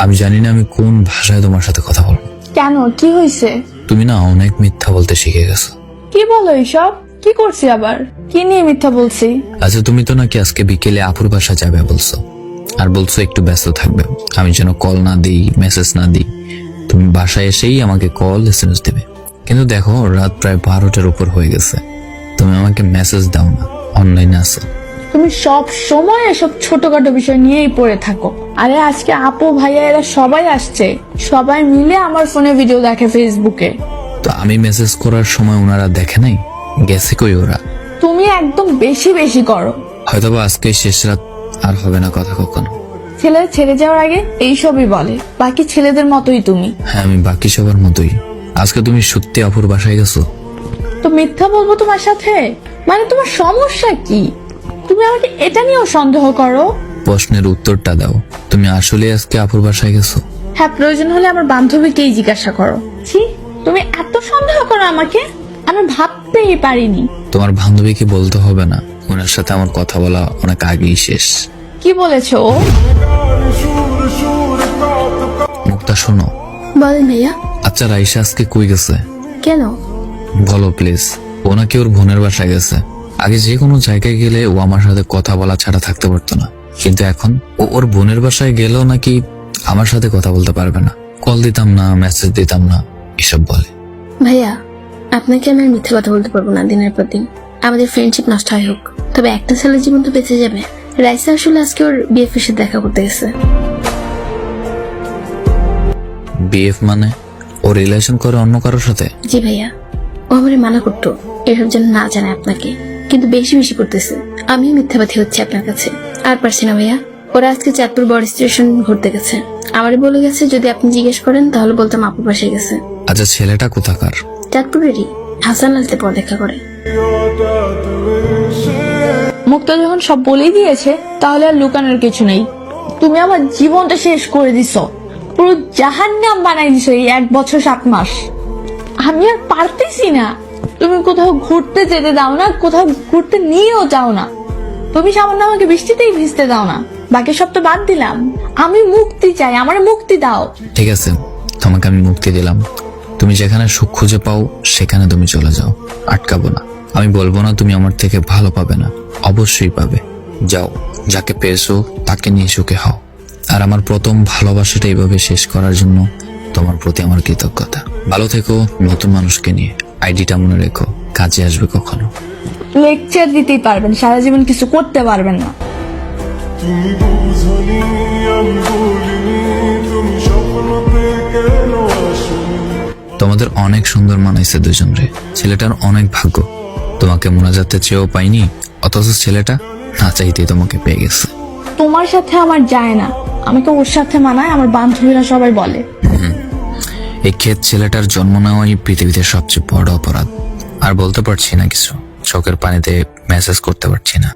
আমি জানি না আমি কোন ভাষায় তোমার সাথে কথা বলবো। কেন, কি হয়েছে? তুমি না অনেক মিথ্যা বলতে শিখে গেছো। কি বলো এইসব? কি করছি আবার? কি নিয়ে মিথ্যা বলছি? আচ্ছা, তুমি তো নাকি আজকে বিকেলে আপুর বাসা যাবে বলছো, আর বলছো একটু ব্যস্ত থাকবে, আমি যেন কল না দিই, মেসেজ না দিই। তুমি বাসায় এসেই আমাকে কল এসএমএস দেবে, কিন্তু দেখো রাত প্রায় 12টার উপর হয়ে গেছে, তুমি আমাকে মেসেজ দাও না, অনলাইনে আছো। তুমি সব সময় এসব ছোটখাটো বিষয় নিয়েই পড়ে থাকো। আরে আজকে আপু ভাইয়া এরা সবাই আসছে, সবাই মিলে আমার ফোনে ভিডিও দেখে ফেসবুকে। তো আমি মেসেজ করার সময় ওনারা দেখে নাই, গেছে কই ওরা? তুমি একদম বেশি বেশি করো। হয়তোবা আজকে শেষ রাত, আর হবে না কথা কখনো। ছেলে ছেড়ে যাওয়ার আগে এইসবই বলে, বাকি ছেলেদের মতোই তুমি। হ্যাঁ, আমি বাকি সবার মতোই। আজকে তুমি সত্যি আপুর বাসায় গেছো? তো মিথ্যা বলবো তোমার সাথে? মানে তোমার সমস্যা কি? তুমি আমাকে এটা নিয়েও সন্দেহ করো? প্রশ্নের উত্তরটা দাও, তুমি আসলে আজকে আপুর বাসায় গেছো? হ্যাঁ, প্রয়োজন হলে আমার বান্ধবীকেই জিজ্ঞাসা করো। ছি, তুমি এত সন্দেহ করো আমাকে, আমি ভাবতেই পারিনি। তোমার বান্ধবীকে বলতে হবে না, ওনার সাথে আমার কথা বলা অনেক আগেই শেষ। কি বলেছো ও? মুক্তা শোনো। বলেন ভাইয়া। আচ্ছা, রাইসা আজকে কই গেছে? কেন? বলো প্লিজ। ও নাকি ওর বোনের বাসায় গেছে। আগে যে কোনো জায়গায় গেলে ও আমার সাথে কথা বলা ছাড়া থাকতে পারতো না, কিন্তু এখন ও ওর বোনের বাসায় গেলেও নাকি আমার সাথে কথা বলতে পারবে না। কল দিতাম না, মেসেজ দিতাম না, এসব বলে। ভাইয়া, আপনাকে আমি আর মিথ্যে কথা বলতে পারবো না। দিনের পর দিন আমাদের ফ্রেন্ডশিপ নষ্ট হয় হোক, তবে একটা ছেলের জীবন তো বেঁচে যাবে। রাইসা আসলে আজকে ওর বিএফ এর সাথে দেখা করতে গেছে। বিএফ মানে ও রিলেশন করে অন্য কারোর সাথে? জি ভাইয়া, ও আমারে মানা করতো এসব যেন না জানে আপনাকে, কিন্তু বেশি বেশি করতেছে। আমিও মিথ্যাবাদী হচ্ছে আপনার কাছে, আর পারছি না ভাইয়া। ওরা আজকে চাঁদপুর বড় স্টেশন ঘুরতে গেছে, আমারে বলে গেছে যদি আপনি জিজ্ঞেস করেন তাহলে বলতাম আপুর পাশে গেছে। আচ্ছা, ছেলেটা কোথাকার? চাঁদপুরেরই, হাসান আলতে পড়ালেখা করে। মুক্তা যখন সব বলেই দিয়েছে, তাহলে আর লুকানোর কিছু নেই। তুমি আমার জীবনটা শেষ করে দিছো, পুরো জাহান্নাম বানাই দিছো এই 1 বছর 7 মাস। আমি আর পারতেছি না। তুমি কোথাও ঘুরতে যেতে দাও না, কোথাও ঘুরতে নিয়েও যাও না। তুমি সামান্য আমাকে বৃষ্টিতেই ভিজতে দাও না, বাকি সব তো বাদ দিলাম। আমি মুক্তি চাই, আমার মুক্তি দাও। ঠিক আছে, তোমাকে আমি মুক্তি দিলাম। তুমি যেখানে সুখ খুঁজে পাও সেখানে তুমি চলে যাও, আটকাবো না। আমি বলবো না তুমি আমার থেকে ভালো পাবে না, অবশ্যই পাবে। যাও, যাকে পেয়েছো তাকে নিয়ে সুখে হও। আর আমার প্রথম ভালোবাসাটা এইভাবে শেষ করার জন্য তোমার প্রতি আমার কৃতজ্ঞতা। ভালো থেকো নতুন মানুষকে নিয়ে। আইডিটা মনে রেখো, কাজে আসবে কখনো। লেকচার দিতেই পারবেন, সারা জীবন কিছু করতে পারবেন না। তুমি বুঝনি, আমি বলিনি, তুমি স্বপ্নতে কেন আসনি? তোমাদের অনেক সুন্দর মানাইছে দুজন রে। ছেলেটার অনেক ভাগ্য, তোমাকে মোনাজাতে চেয়েও পাইনি, অথচ ছেলেটা না চাইতেই তোমাকে পেয়ে গেছে। তোমার সাথে আমার যায় না, আমাকে ওর সাথে মানায়, আমার বান্ধবীরা সবাই বলে। এই ক্ষেত ছেলেটার জন্ম নেওয়াই পৃথিবীতে সবচেয়ে বড় অপরাধ। আর বলতে পারছি না কিছু, চোখের পানিতে মেসেজ করতে পারছি না।